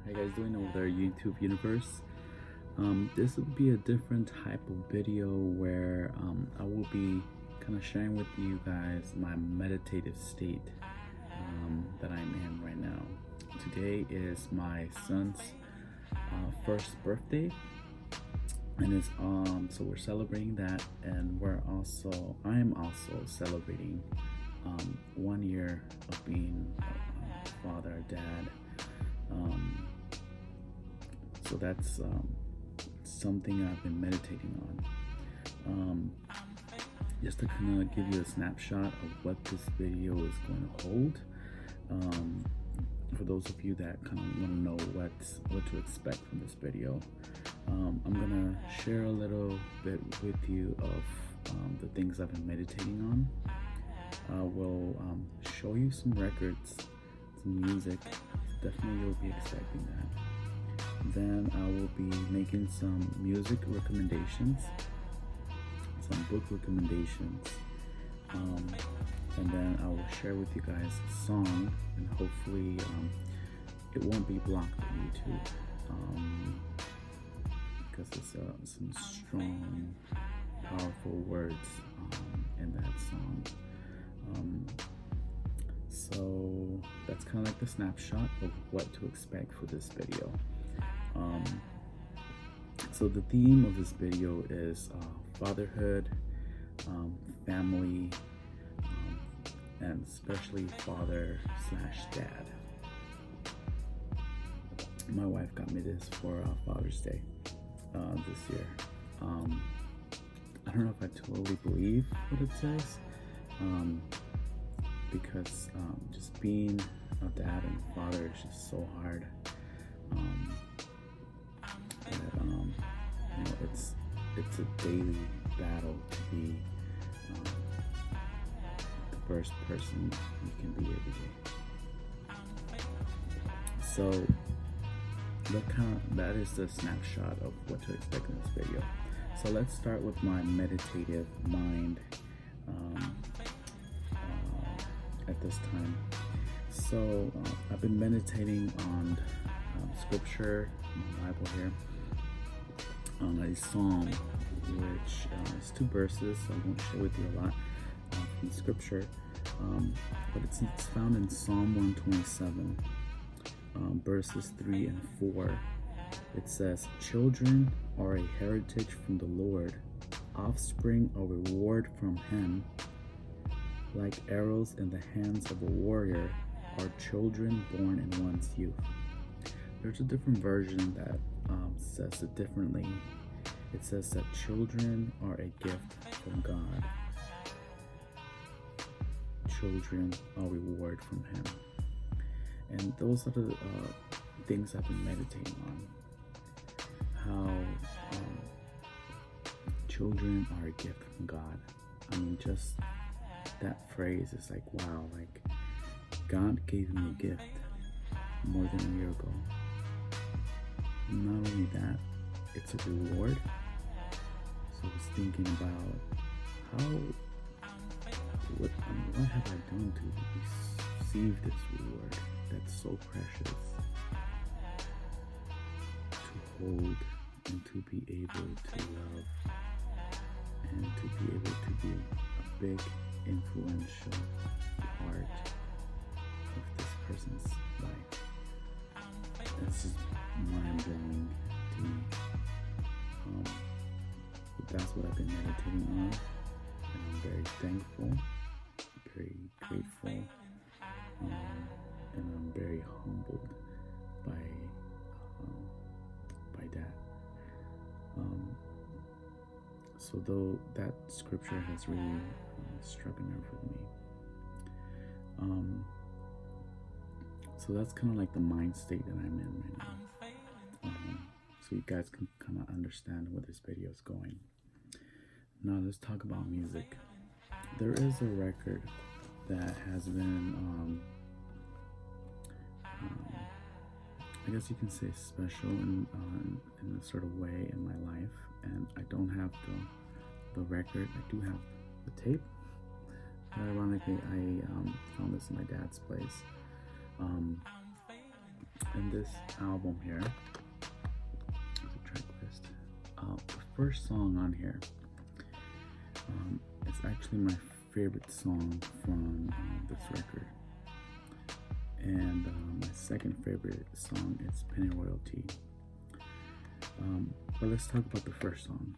How you guys doing over there, YouTube universe? This will be a different type of video where I will be kind of sharing with you guys my meditative state that I'm in right now. Today is my son's first birthday, and it's so we're celebrating that, and I am also celebrating 1 year of being a father, a dad. So that's something I've been meditating on. Just to kind of give you a snapshot of what this video is going to hold. For those of you that kind of want to know what to expect from this video, I'm gonna share a little bit with you of the things I've been meditating on. We'll show you some records, some music. Definitely you'll be expecting that. Then I will be making some music recommendations, some book recommendations, and then I will share with you guys a song, and hopefully it won't be blocked on YouTube, because it's some strong, powerful words in that song. So that's kind of like the snapshot of what to expect for this video. So the theme of this video is fatherhood, family, and especially father/dad. My wife got me this for Father's Day this year. I don't know if I totally believe what it says, because just being a dad and father is just so hard. It's a daily battle to be the best person you can be every day. So that is the snapshot of what to expect in this video. So let's start with my meditative mind at this time. So I've been meditating on scripture, my Bible here, on a psalm, which is 2 verses, so I won't share with you a lot from scripture, but it's found in Psalm 127, verses 3 and 4. It says, "Children are a heritage from the Lord, offspring a reward from him. Like arrows in the hands of a warrior are children born in one's youth." There's a different version that says it differently. It says that children are a gift from God. Children are a reward from him. And those are the things I've been meditating on. How children are a gift from God. I mean, just that phrase is like, wow, like God gave me a gift more than a year ago. Not only that, it's a reward. So I was thinking about what have I done to receive this reward that's so precious, to hold and to be able to love and to be able to be a big influential part of this person's life. This is mind-blowing to me. But that's what I've been meditating on, and I'm very thankful, very grateful, and I'm very humbled by that. So though that scripture has really struck a nerve with me. So that's kind of like the mind state that I'm in right now. So you guys can kind of understand where this video is going. Now let's talk about music. There is a record that has been, I guess you can say special in a sort of way in my life. And I don't have the record. I do have the tape. But ironically, I found this in my dad's place. in this album here, the track list, the first song on here is actually my favorite song from this record. And my second favorite song is Penny Royalty. But let's talk about the first song,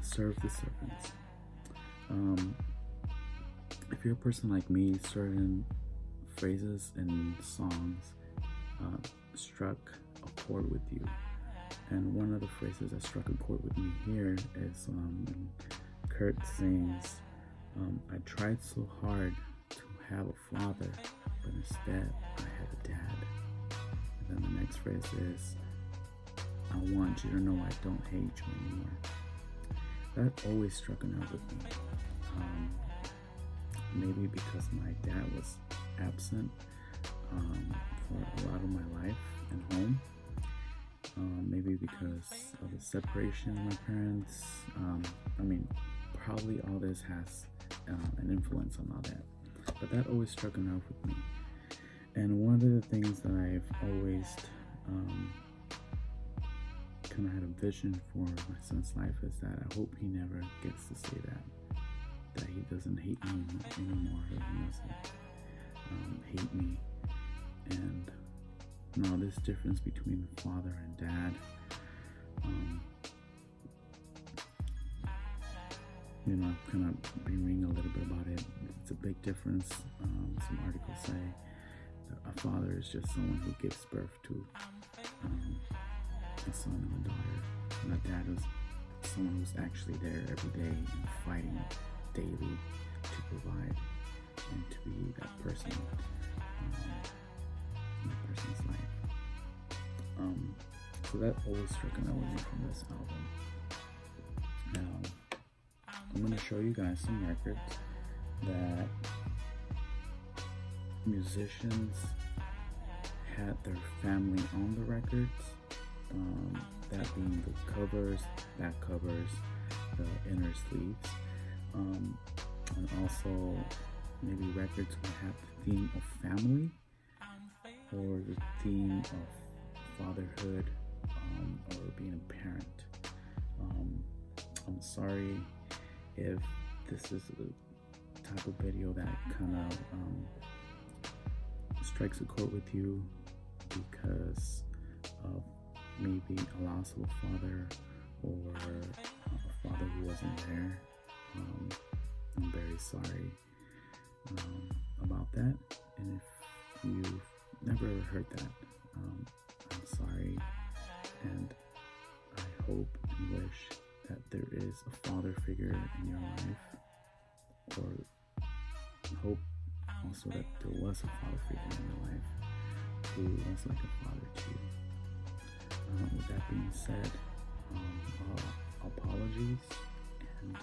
Serve the Servants. If you're a person like me, certain phrases and songs struck a chord with you. And one of the phrases that struck a chord with me here is when Kurt sings, I tried so hard to have a father, but instead I had a dad. And then the next phrase is, I want you to know I don't hate you anymore. That always struck a nerve with me. Maybe because my dad was absent for a lot of my life and home. Maybe because of the separation of my parents. Probably all this has an influence on all that. But that always struck a nerve with me. And one of the things that I've always kind of had a vision for my son's life is that I hope he never gets to say that he doesn't hate me anymore, or he doesn't hate me. And now this difference between father and dad, I've kind of been reading a little bit about it. It's a big difference. Some articles say that a father is just someone who gives birth to a son and a daughter, and a dad is someone who's actually there every day and fighting daily to provide and to be that person in that person's life. So that always struck an element from this album. Now, I'm going to show you guys some records that musicians had their family on the records. That being the covers, back covers, the inner sleeves, and also maybe records would have the theme of family or the theme of fatherhood, or being a parent. I'm sorry if this is a type of video that kind of strikes a chord with you because of maybe a loss of a father or a father who wasn't there. I'm very sorry about that, and if you've never heard that, I'm sorry, and I hope and wish that there is a father figure in your life, or I hope also that there was a father figure in your life who was like a father to you. With that being said, apologies, and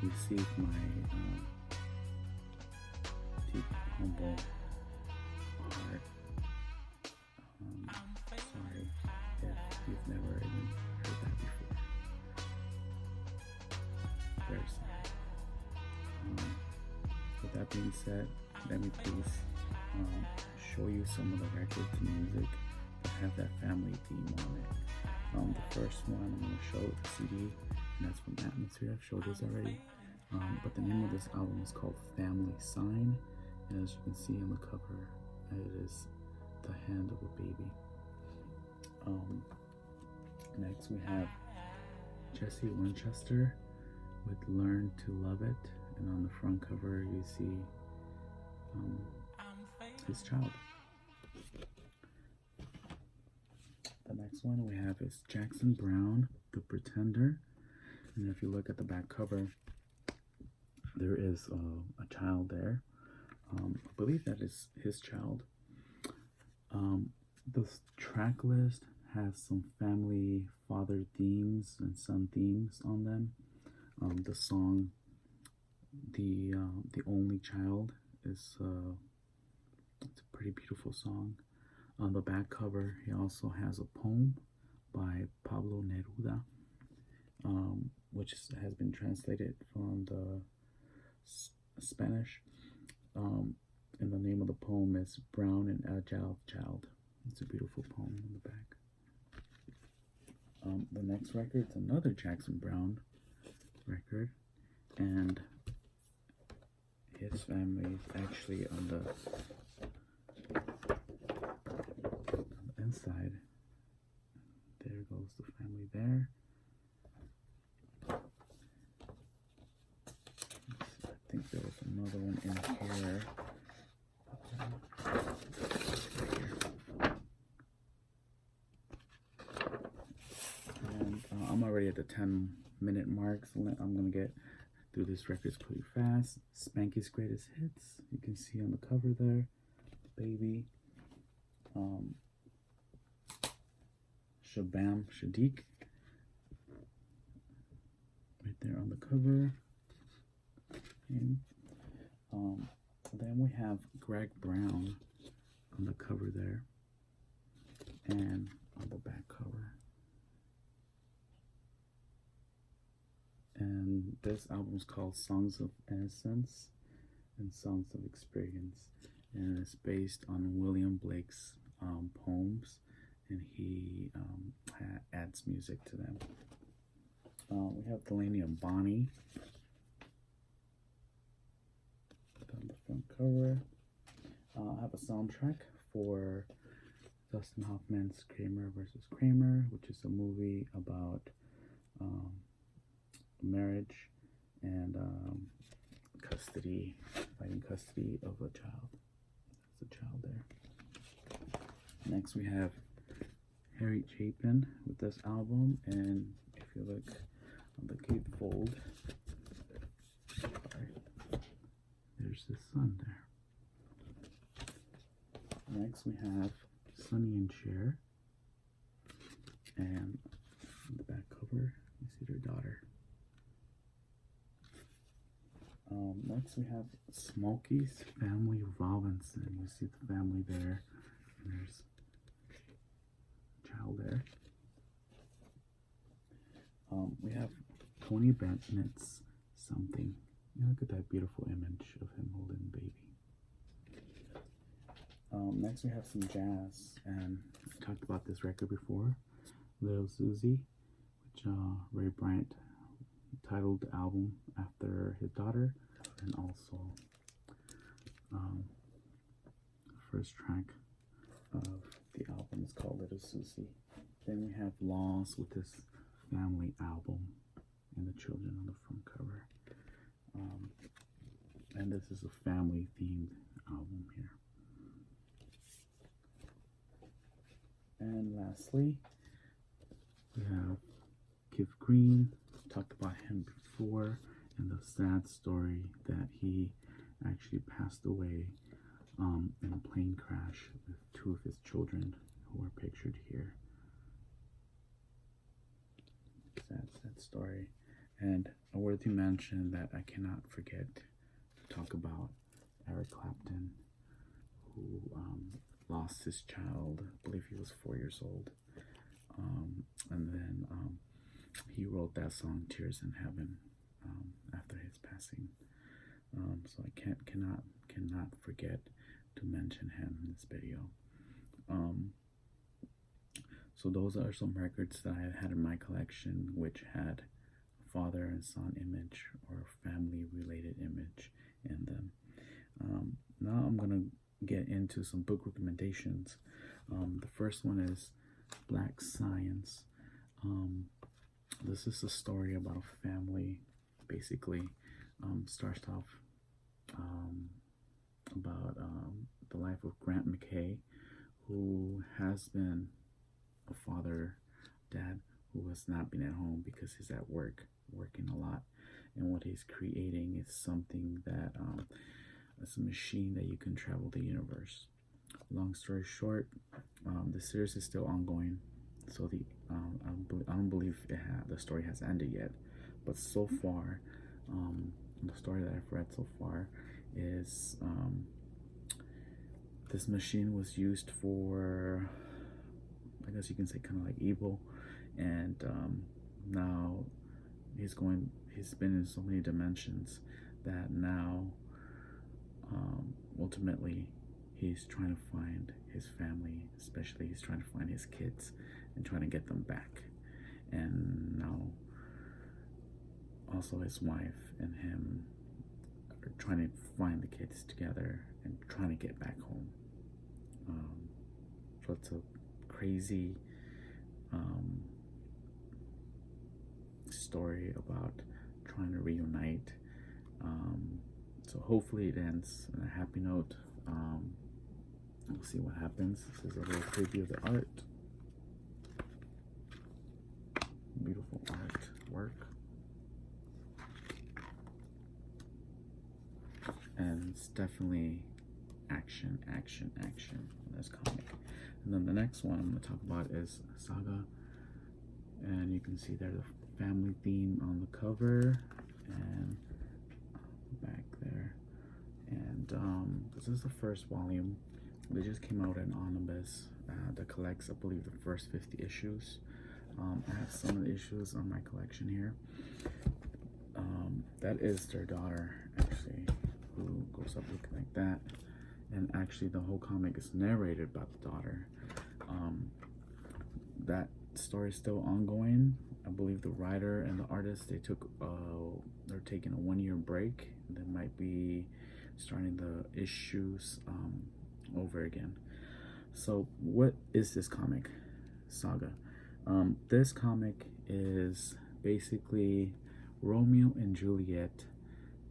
receive my deep, humble heart. Sorry if you've never even heard that before. Very sorry. With that being said, let me please show you some of the records and music that have that family theme on it. The first one I'm going to show the CD, and that's from Atmosphere. I've showed this already. But the name of this album is called Family Sign, and as you can see on the cover, it is the hand of a baby. Next we have Jesse Winchester with Learn to Love It, and on the front cover you see his child. The next one we have is Jackson Browne, The Pretender, and if you look at the back cover, there is a child there. I believe that is his child. This track list has some family father themes and son themes on them. The song the Only Child is it's a pretty beautiful song. On the back cover, he also has a poem by Pablo Neruda, which has been translated from the Spanish. And the name of the poem is Brown and Agile Child. It's a beautiful poem in the back. The next record is another Jackson Browne record, and his family is actually on the inside. There goes the family there. I think there was another one in here. And I'm already at the 10-minute mark, so I'm gonna get through this record pretty fast. Spanky's Greatest Hits. You can see on the cover there, baby. Shabam Shadiq, right there on the cover. And then we have Greg Brown on the cover there, and on the back cover. And this album is called Songs of Innocence and Songs of Experience, and it's based on William Blake's poems, and he adds music to them. We have Delaney and Bonnie on the front cover. I have a soundtrack for Dustin Hoffman's Kramer versus Kramer, which is a movie about marriage and custody, fighting custody of a child. There's a child there. Next we have Harry Chapin with this album, and if you look on the gatefold, there's the sun there. Next we have Sonny and Cher, and on the back cover you see their daughter. Next we have Smokey's Family Robinson. You see the family there, and there's a child there. We have Tony Bennett's Something. Look at that beautiful image of him holding the baby. Next we have some jazz, and I talked about this record before, Little Susie, which Ray Bryant titled the album after his daughter, and also the first track of the album is called Little Susie. Then we have Laws with this family album and the children on the front cover. And this is a family themed album here. And lastly, we have Kif Green. Talked about him before, and the sad story that he actually passed away in a plane crash with two of his children who are pictured here. Sad story. And a worthy mention that I cannot forget to talk about Eric Clapton, who lost his child. I believe he was 4 years old. And then he wrote that song Tears in Heaven after his passing. So I cannot forget to mention him in this video. So those are some records that I had in my collection which had a father and son image or family related image in them. Now I'm gonna get into some book recommendations. The first one is Black Science. This is a story about a family, basically. Starts off about the life of Grant McKay, who has been a father, dad, who has not been at home because he's at work, working a lot. And what he's creating is something that it's a machine that you can travel the universe. Long story short, the series is still ongoing, so I don't believe the story has ended yet. But so far, the story that I've read so far is this machine was used for, I guess you can say, kind of like evil, and now he's been in so many dimensions that now ultimately he's trying to find his family, especially he's trying to find his kids and trying to get them back. And now also his wife and him are trying to find the kids together and trying to get back home. So it's a crazy story about trying to reunite. So hopefully it ends on a happy note. We'll see what happens. This is a little preview of the art. Beautiful artwork. And it's definitely action in this comic. And then the next one I'm going to talk about is Saga. And you can see there the family theme on the cover and back there. And this is the first volume. They just came out in omnibus that collects, I believe, the first 50 issues. I have some of the issues on my collection here. That is their daughter, actually, who goes up looking like that. And actually, the whole comic is narrated by the daughter. That story is still ongoing. I believe the writer and the artist, they're taking a 1-year break. They might be starting the issues over again. So what is this comic, Saga? This comic is basically Romeo and Juliet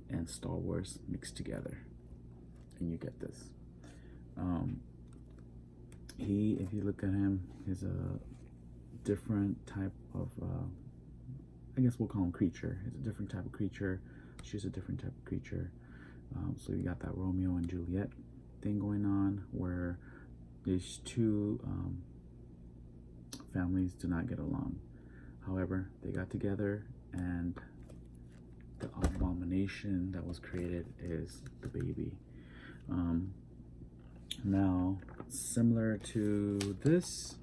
and Star Wars mixed together, and you get this. If you look at him, he's a different type of, I guess we'll call him creature. He's a different type of creature. She's a different type of creature. So you got that Romeo and Juliet thing going on, where these two families do not get along. However, they got together, and the abomination that was created is the baby. Now, similar to this,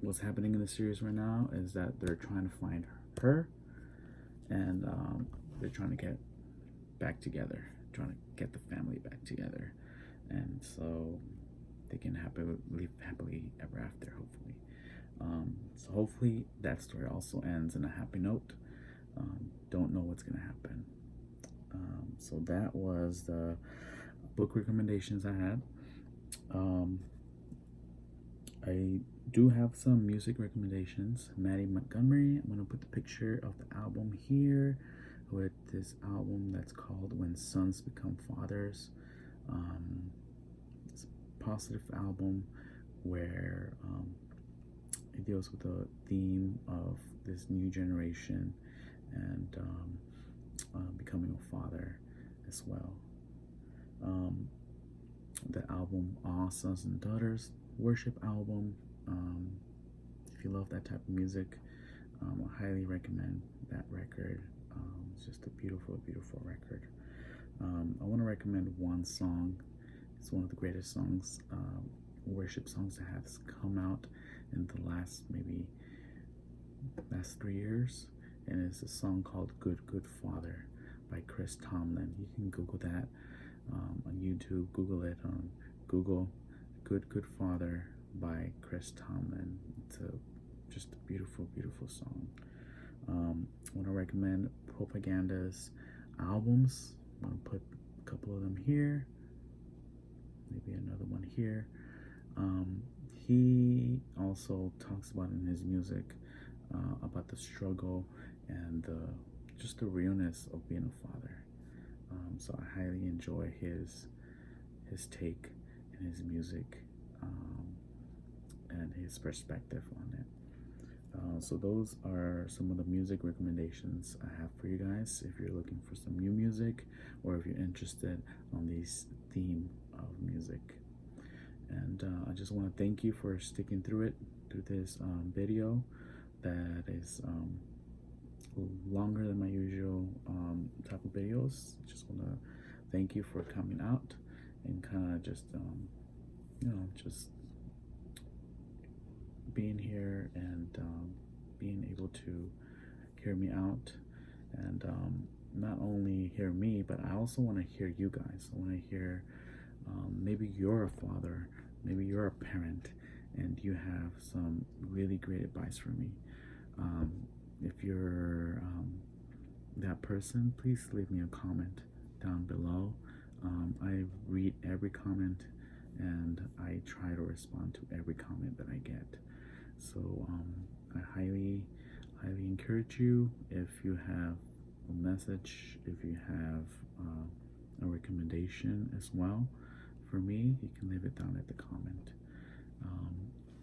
what's happening in the series right now is that they're trying to find her, and they're trying to get back together, trying to get the family back together, and so they can live happily ever after, hopefully. So hopefully that story also ends in a happy note. Don't know what's gonna happen. So that was the book recommendations I had. I do have some music recommendations. Maddie Montgomery, I'm gonna put the picture of the album here with this album that's called When Sons Become Fathers. It's a positive album where it deals with the theme of this new generation and becoming a father as well. The album All Sons and Daughters, worship album. If you love that type of music, I highly recommend that record. It's just a beautiful record. I want to recommend one song. It's one of the greatest songs, worship songs that has come out in the last 3 years, and it's a song called Good Good Father by Chris Tomlin. You can Google that on YouTube. Google it on Google. Good Good Father by Chris Tomlin. It's just a beautiful song. I want to recommend Propaganda's albums. I'm going to put a couple of them here, maybe another one here. He also talks about in his music about the struggle and just the realness of being a father. So I highly enjoy his take and his music and his perspective on it. So those are some of the music recommendations I have for you guys if you're looking for some new music, or if you're interested on this theme of music. And I just want to thank you for sticking through this video that is longer than my usual type of videos. Just want to thank you for coming out and kind of just just being here and being able to hear me out and not only hear me, but I also want to hear you guys. I want to hear maybe you're a father, maybe you're a parent, and you have some really great advice for me. If you're that person, please leave me a comment down below. I read every comment, and I try to respond to every comment that I get. So I highly encourage you, if you have a message, if you have a recommendation as well for me, you can leave it down at the comment.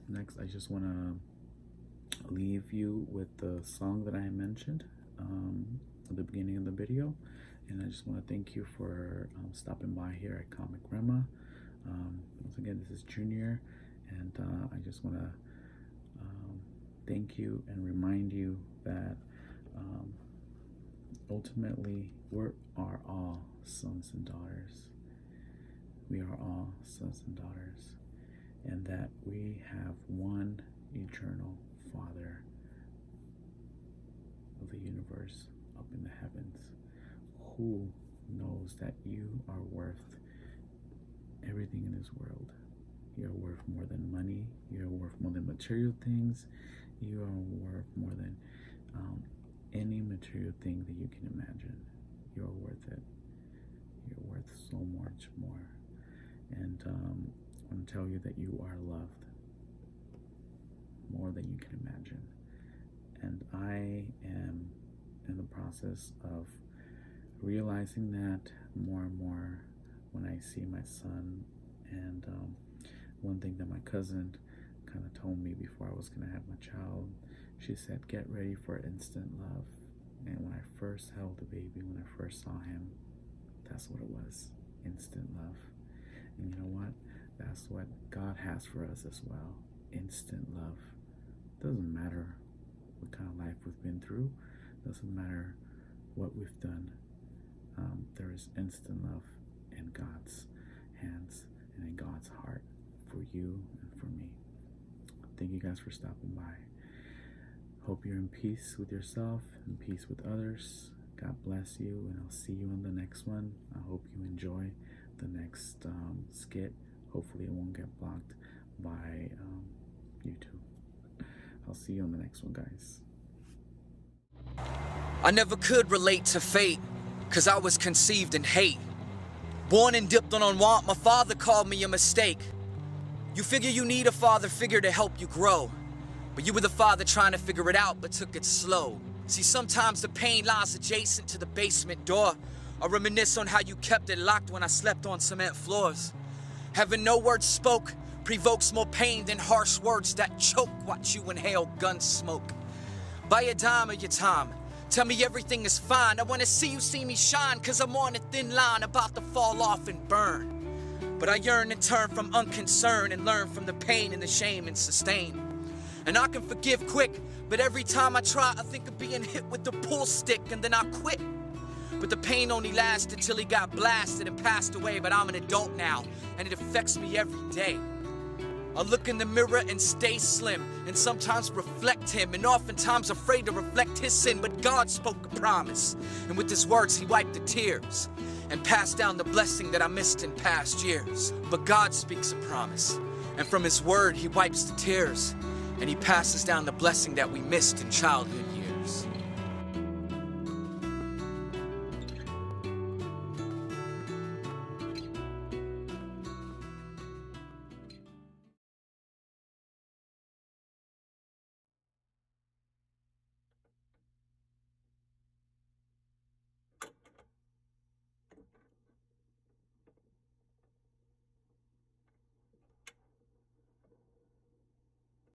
Next, I just want to leave you with the song that I mentioned at the beginning of the video, and I just want to thank you for stopping by here at Comic Grandma. Once again, this is Junior, and I just want to thank you and remind you that ultimately we are all sons and daughters. We are all sons and daughters, and that we have one eternal Father of the universe up in the heavens, who knows that you are worth everything in this world. You are worth more than money. You are worth more than material things. You are worth more than any material thing that you can imagine. You are worth it. You're worth so much more. And I want to tell you that you are loved more than you can imagine. And I am in the process of realizing that more and more when I see my son. And one thing that my cousin kind of told me before I was going to have my child, she said, get ready for instant love. And when I first held the baby, when I first saw him, that's what it was, instant love. And you know what? That's what God has for us as well, instant love. Doesn't matter what kind of life we've been through, doesn't matter what we've done. There is instant love in God's hands and in God's heart for you and for me. Thank you guys for stopping by. Hope you're in peace with yourself and peace with others. God bless you, and I'll see you in the next one. I hope you enjoy the next skit. Hopefully it won't get blocked by YouTube. I'll see you on the next one, guys. I never could relate to fate, 'cause I was conceived in hate. Born and dipped on unwanted, my father called me a mistake. You figure you need a father figure to help you grow, but you were the father trying to figure it out, but took it slow. See, sometimes the pain lies adjacent to the basement door. I reminisce on how you kept it locked when I slept on cement floors. Having no words spoke provokes more pain than harsh words that choke. Watch you inhale gun smoke. Buy a dime of your time, tell me everything is fine. I wanna see you see me shine, 'cause I'm on a thin line about to fall off and burn. But I yearn to turn from unconcern and learn from the pain and the shame and sustain. And I can forgive quick, but every time I try, I think of being hit with the pull stick and then I quit. But the pain only lasted till he got blasted and passed away. But I'm an adult now, and it affects me every day. I look in the mirror and stay slim, and sometimes reflect him, and oftentimes afraid to reflect his sin. But God spoke a promise, and with his words he wiped the tears and passed down the blessing that I missed in past years. But God speaks a promise, and from his word he wipes the tears, and he passes down the blessing that we missed in childhood